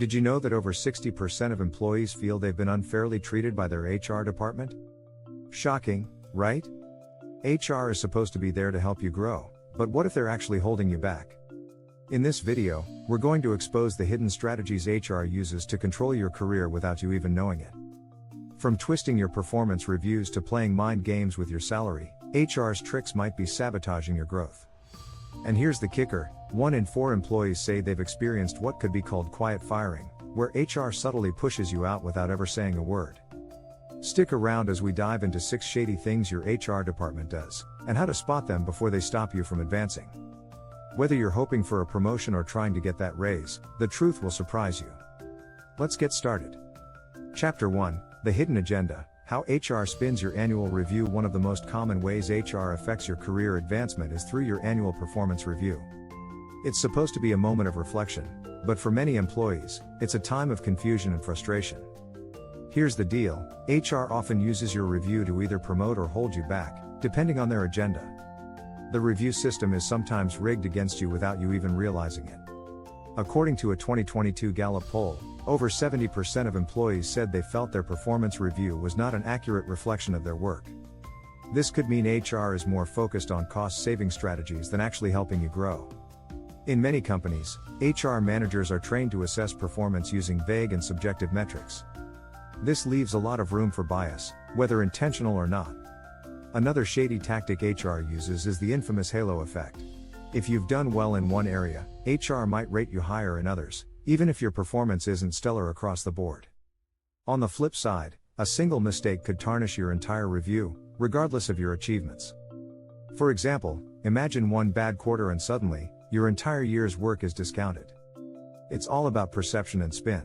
Did you know that over 60% of employees feel they've been unfairly treated by their HR department? Shocking, right? HR is supposed to be there to help you grow, but what if they're actually holding you back? In this video, we're going to expose the hidden strategies HR uses to control your career without you even knowing it. From twisting your performance reviews to playing mind games with your salary, HR's tricks might be sabotaging your growth. And here's the kicker, 1 in 4 employees say they've experienced what could be called quiet firing, where HR subtly pushes you out without ever saying a word. Stick around as we dive into 6 shady things your HR department does, and how to spot them before they stop you from advancing. Whether you're hoping for a promotion or trying to get that raise, the truth will surprise you. Let's get started. Chapter 1, The Hidden Agenda, How HR Spins Your Annual Review. One of the most common ways HR affects your career advancement is through your annual performance review. It's supposed to be a moment of reflection, but for many employees, it's a time of confusion and frustration. Here's the deal, HR often uses your review to either promote or hold you back, depending on their agenda. The review system is sometimes rigged against you without you even realizing it. According to a 2022 Gallup poll, over 70% of employees said they felt their performance review was not an accurate reflection of their work. This could mean HR is more focused on cost-saving strategies than actually helping you grow. In many companies, HR managers are trained to assess performance using vague and subjective metrics. This leaves a lot of room for bias, whether intentional or not. Another shady tactic HR uses is the infamous halo effect. If you've done well in one area, HR might rate you higher in others, even if your performance isn't stellar across the board. On the flip side, a single mistake could tarnish your entire review, regardless of your achievements. For example, imagine one bad quarter and suddenly, your entire year's work is discounted. It's all about perception and spin.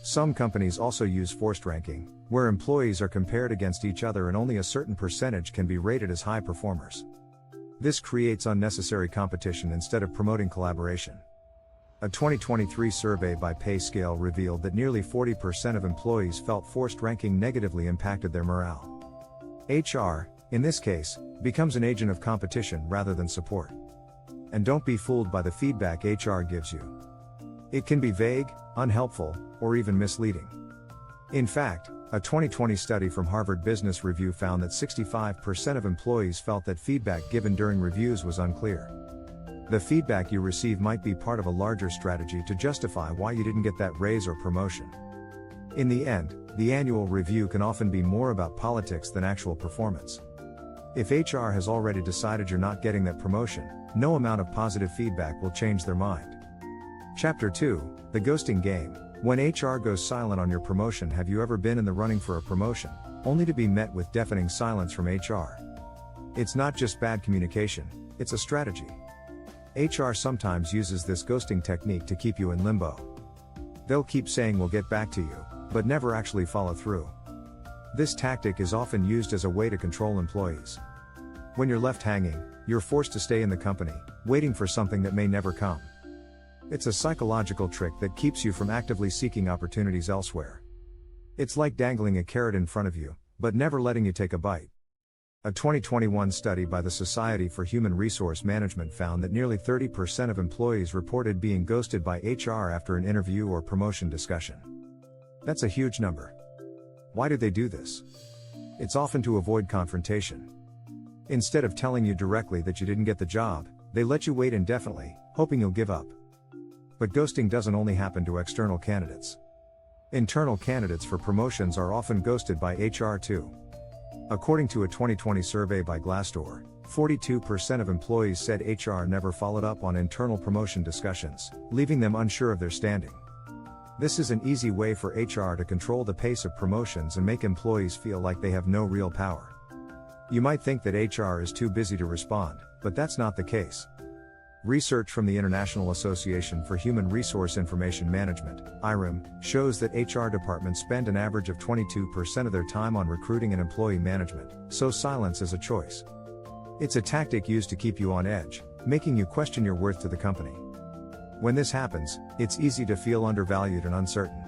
Some companies also use forced ranking, where employees are compared against each other and only a certain percentage can be rated as high performers. This creates unnecessary competition instead of promoting collaboration. A 2023 survey by PayScale revealed that nearly 40% of employees felt forced ranking negatively impacted their morale. HR, in this case, becomes an agent of competition rather than support. And don't be fooled by the feedback HR gives you. It can be vague, unhelpful, or even misleading. In fact, a 2020 study from Harvard Business Review found that 65% of employees felt that feedback given during reviews was unclear. The feedback you receive might be part of a larger strategy to justify why you didn't get that raise or promotion. In the end, the annual review can often be more about politics than actual performance. If HR has already decided you're not getting that promotion, no amount of positive feedback will change their mind. Chapter 2, The Ghosting Game. When HR goes silent on your promotion. Have you ever been in the running for a promotion, only to be met with deafening silence from HR? It's not just bad communication, it's a strategy. HR sometimes uses this ghosting technique to keep you in limbo. They'll keep saying we'll get back to you, but never actually follow through. This tactic is often used as a way to control employees. When you're left hanging, you're forced to stay in the company, waiting for something that may never come. It's a psychological trick that keeps you from actively seeking opportunities elsewhere. It's like dangling a carrot in front of you, but never letting you take a bite. A 2021 study by the Society for Human Resource Management found that nearly 30% of employees reported being ghosted by HR after an interview or promotion discussion. That's a huge number. Why do they do this? It's often to avoid confrontation. Instead of telling you directly that you didn't get the job, they let you wait indefinitely, hoping you'll give up. But ghosting doesn't only happen to external candidates. Internal candidates for promotions are often ghosted by HR too. According to a 2020 survey by Glassdoor, 42% of employees said HR never followed up on internal promotion discussions, leaving them unsure of their standing. This is an easy way for HR to control the pace of promotions and make employees feel like they have no real power. You might think that HR is too busy to respond, but that's not the case. Research from the International Association for Human Resource Information Management, IRIM, shows that HR departments spend an average of 22% of their time on recruiting and employee management, so silence is a choice. It's a tactic used to keep you on edge, making you question your worth to the company. When this happens, it's easy to feel undervalued and uncertain.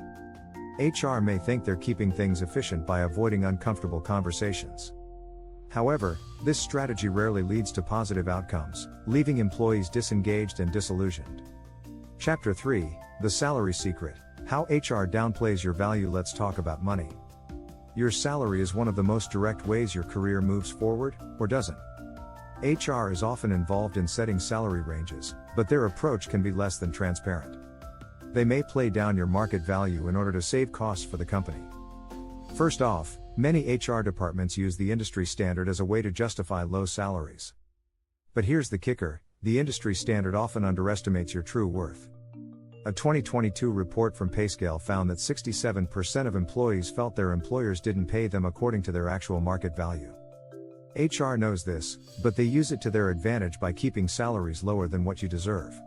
HR may think they're keeping things efficient by avoiding uncomfortable conversations. However, this strategy rarely leads to positive outcomes, leaving employees disengaged and disillusioned. Chapter 3, The Salary Secret, How HR downplays your value. Let's talk about money. Your salary is one of the most direct ways your career moves forward, or doesn't. HR is often involved in setting salary ranges, but their approach can be less than transparent. They may play down your market value in order to save costs for the company. First off, many HR departments use the industry standard as a way to justify low salaries. But here's the kicker: the industry standard often underestimates your true worth. A 2022 report from PayScale found that 67% of employees felt their employers didn't pay them according to their actual market value. HR knows this, but they use it to their advantage by keeping salaries lower than what you deserve.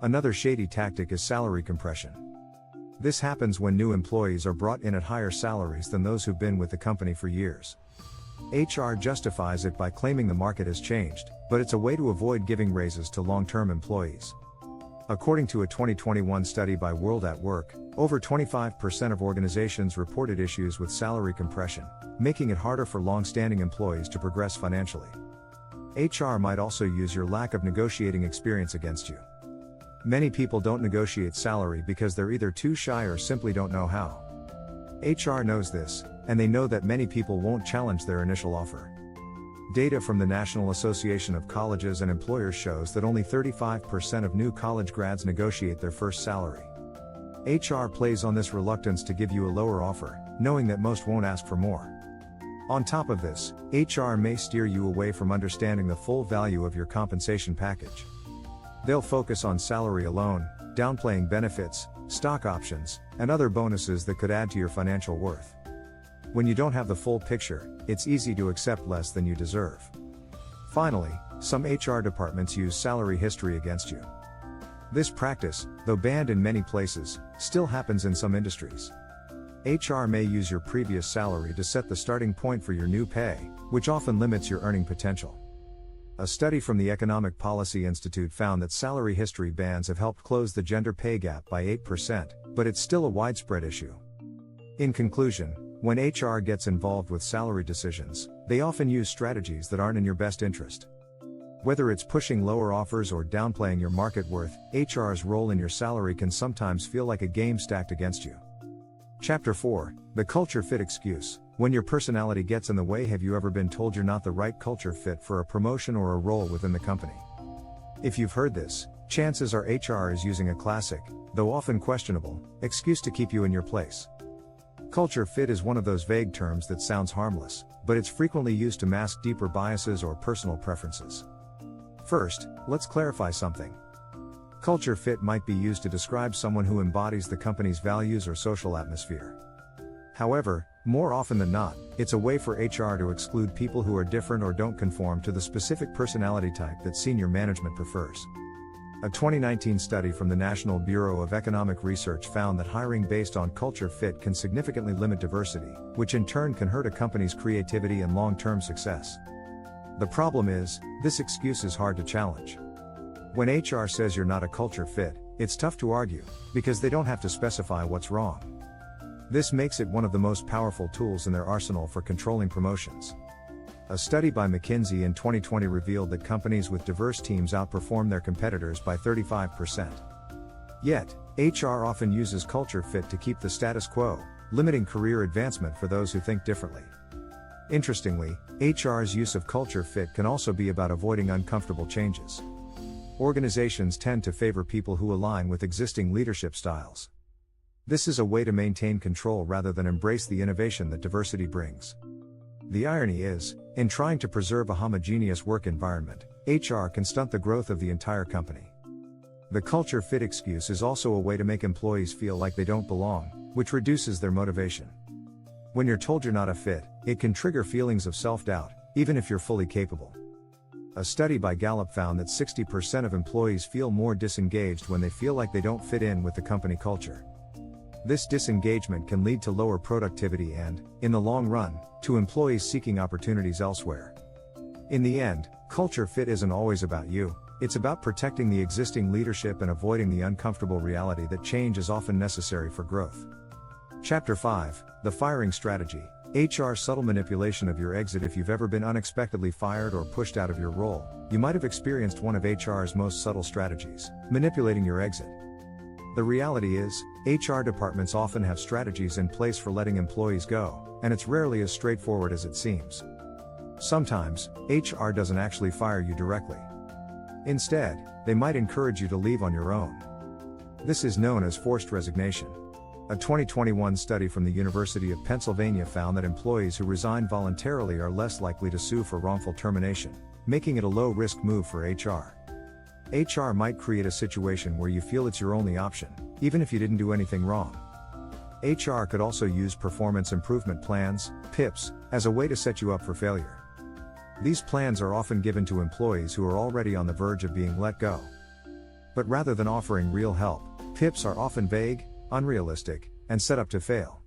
Another shady tactic is salary compression. This happens when new employees are brought in at higher salaries than those who've been with the company for years. HR justifies it by claiming the market has changed, but it's a way to avoid giving raises to long-term employees. According to a 2021 study by World at Work, over 25% of organizations reported issues with salary compression, making it harder for long-standing employees to progress financially. HR might also use your lack of negotiating experience against you. Many people don't negotiate salary because they're either too shy or simply don't know how. HR knows this, and they know that many people won't challenge their initial offer. Data from the National Association of Colleges and Employers shows that only 35% of new college grads negotiate their first salary. HR plays on this reluctance to give you a lower offer, knowing that most won't ask for more. On top of this, HR may steer you away from understanding the full value of your compensation package. They'll focus on salary alone, downplaying benefits, stock options, and other bonuses that could add to your financial worth. When you don't have the full picture, it's easy to accept less than you deserve. Finally, some HR departments use salary history against you. This practice, though banned in many places, still happens in some industries. HR may use your previous salary to set the starting point for your new pay, which often limits your earning potential. A study from the Economic Policy Institute found that salary history bans have helped close the gender pay gap by 8%, but it's still a widespread issue. In conclusion, when HR gets involved with salary decisions, they often use strategies that aren't in your best interest. Whether it's pushing lower offers or downplaying your market worth, HR's role in your salary can sometimes feel like a game stacked against you. Chapter 4: The Culture Fit Excuse. When your personality gets in the way, have you ever been told you're not the right culture fit for a promotion or a role within the company? If you've heard this, chances are HR is using a classic, though often questionable, excuse to keep you in your place. Culture fit is one of those vague terms that sounds harmless, but it's frequently used to mask deeper biases or personal preferences. First, let's clarify something. Culture fit might be used to describe someone who embodies the company's values or social atmosphere. However, more often than not, it's a way for HR to exclude people who are different or don't conform to the specific personality type that senior management prefers. A 2019 study from the National Bureau of Economic Research found that hiring based on culture fit can significantly limit diversity, which in turn can hurt a company's creativity and long-term success. The problem is, this excuse is hard to challenge. When HR says you're not a culture fit, it's tough to argue, because they don't have to specify what's wrong. This makes it one of the most powerful tools in their arsenal for controlling promotions. A study by McKinsey in 2020 revealed that companies with diverse teams outperform their competitors by 35%. Yet, HR often uses culture fit to keep the status quo, limiting career advancement for those who think differently. Interestingly, HR's use of culture fit can also be about avoiding uncomfortable changes. Organizations tend to favor people who align with existing leadership styles. This is a way to maintain control rather than embrace the innovation that diversity brings. The irony is, in trying to preserve a homogeneous work environment, HR can stunt the growth of the entire company. The culture fit excuse is also a way to make employees feel like they don't belong, which reduces their motivation. When you're told you're not a fit, it can trigger feelings of self-doubt, even if you're fully capable. A study by Gallup found that 60% of employees feel more disengaged when they feel like they don't fit in with the company culture. This disengagement can lead to lower productivity and, in the long run, to employees seeking opportunities elsewhere. In the end, culture fit isn't always about you, it's about protecting the existing leadership and avoiding the uncomfortable reality that change is often necessary for growth. Chapter 5: The Firing Strategy. HR's subtle manipulation of your exit. If you've ever been unexpectedly fired or pushed out of your role, you might have experienced one of HR's most subtle strategies: manipulating your exit. The reality is, HR departments often have strategies in place for letting employees go, and it's rarely as straightforward as it seems. Sometimes, HR doesn't actually fire you directly. Instead, they might encourage you to leave on your own. This is known as forced resignation. A 2021 study from the University of Pennsylvania found that employees who resign voluntarily are less likely to sue for wrongful termination, making it a low-risk move for HR. HR might create a situation where you feel it's your only option, even if you didn't do anything wrong. HR could also use performance improvement plans, PIPs, as a way to set you up for failure. These plans are often given to employees who are already on the verge of being let go. But rather than offering real help, PIPs are often vague, unrealistic, and set up to fail.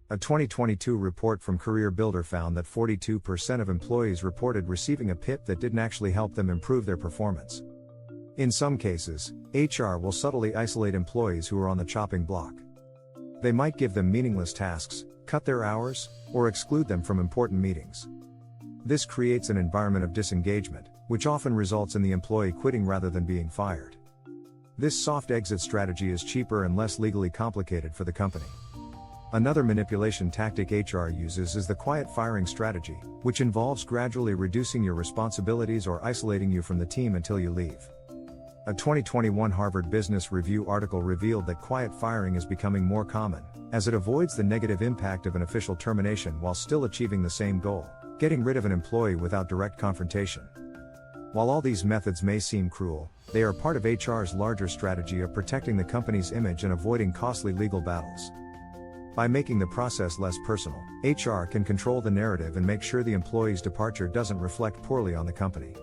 A 2022 report from Career Builder found that 42% of employees reported receiving a PIP that didn't actually help them improve their performance. In some cases, HR will subtly isolate employees who are on the chopping block. They might give them meaningless tasks, cut their hours, or exclude them from important meetings. This creates an environment of disengagement, which often results in the employee quitting rather than being fired. This soft exit strategy is cheaper and less legally complicated for the company. Another manipulation tactic HR uses is the quiet firing strategy, which involves gradually reducing your responsibilities or isolating you from the team until you leave. A 2021 Harvard Business Review article revealed that quiet firing is becoming more common, as it avoids the negative impact of an official termination while still achieving the same goal, getting rid of an employee without direct confrontation. While all these methods may seem cruel, they are part of HR's larger strategy of protecting the company's image and avoiding costly legal battles. By making the process less personal, HR can control the narrative and make sure the employee's departure doesn't reflect poorly on the company.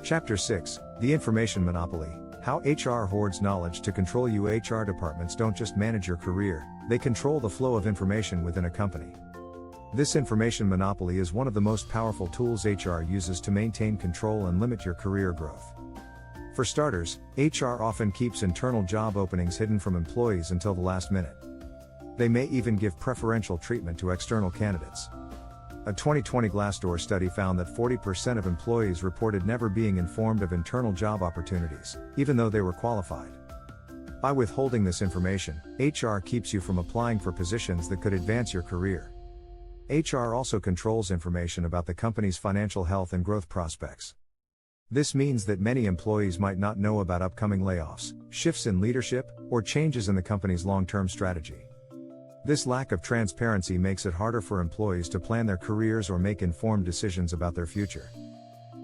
Chapter 6, The Information Monopoly: How HR Hoards Knowledge to Control You. HR departments don't just manage your career, they control the flow of information within a company. This information monopoly is one of the most powerful tools HR uses to maintain control and limit your career growth. For starters, HR often keeps internal job openings hidden from employees until the last minute. They may even give preferential treatment to external candidates. A 2020 Glassdoor study found that 40% of employees reported never being informed of internal job opportunities, even though they were qualified. By withholding this information, HR keeps you from applying for positions that could advance your career. HR also controls information about the company's financial health and growth prospects. This means that many employees might not know about upcoming layoffs, shifts in leadership, or changes in the company's long-term strategy. This lack of transparency makes it harder for employees to plan their careers or make informed decisions about their future.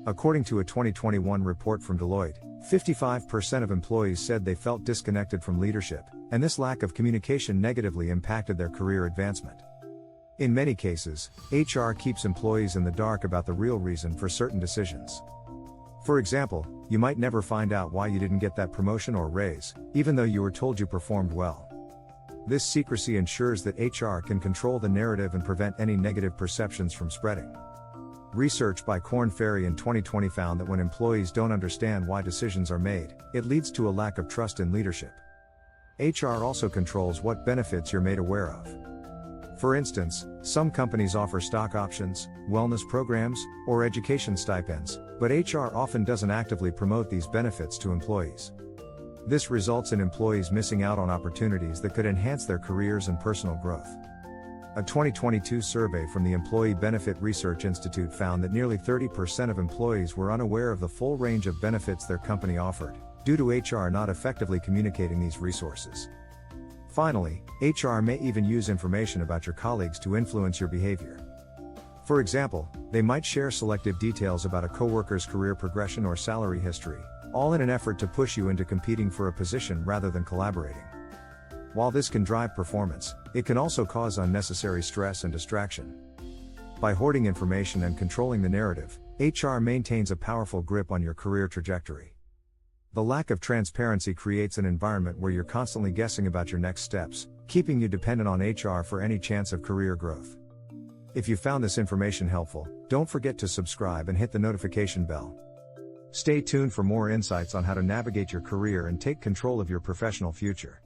According to a 2021 report from Deloitte, 55% of employees said they felt disconnected from leadership, and this lack of communication negatively impacted their career advancement. In many cases, HR keeps employees in the dark about the real reason for certain decisions. For example, you might never find out why you didn't get that promotion or raise, even though you were told you performed well. This secrecy ensures that HR can control the narrative and prevent any negative perceptions from spreading. Research by Korn Ferry in 2020 found that when employees don't understand why decisions are made, it leads to a lack of trust in leadership. HR also controls what benefits you're made aware of. For instance, some companies offer stock options, wellness programs, or education stipends, but HR often doesn't actively promote these benefits to employees. This results in employees missing out on opportunities that could enhance their careers and personal growth. A 2022 survey from the Employee Benefit Research Institute found that nearly 30% of employees were unaware of the full range of benefits their company offered, due to HR not effectively communicating these resources. Finally, HR may even use information about your colleagues to influence your behavior. For example, they might share selective details about a coworker's career progression or salary history, all in an effort to push you into competing for a position rather than collaborating. While this can drive performance, it can also cause unnecessary stress and distraction. By hoarding information and controlling the narrative, HR maintains a powerful grip on your career trajectory. The lack of transparency creates an environment where you're constantly guessing about your next steps, keeping you dependent on HR for any chance of career growth. If you found this information helpful, don't forget to subscribe and hit the notification bell. Stay tuned for more insights on how to navigate your career and take control of your professional future.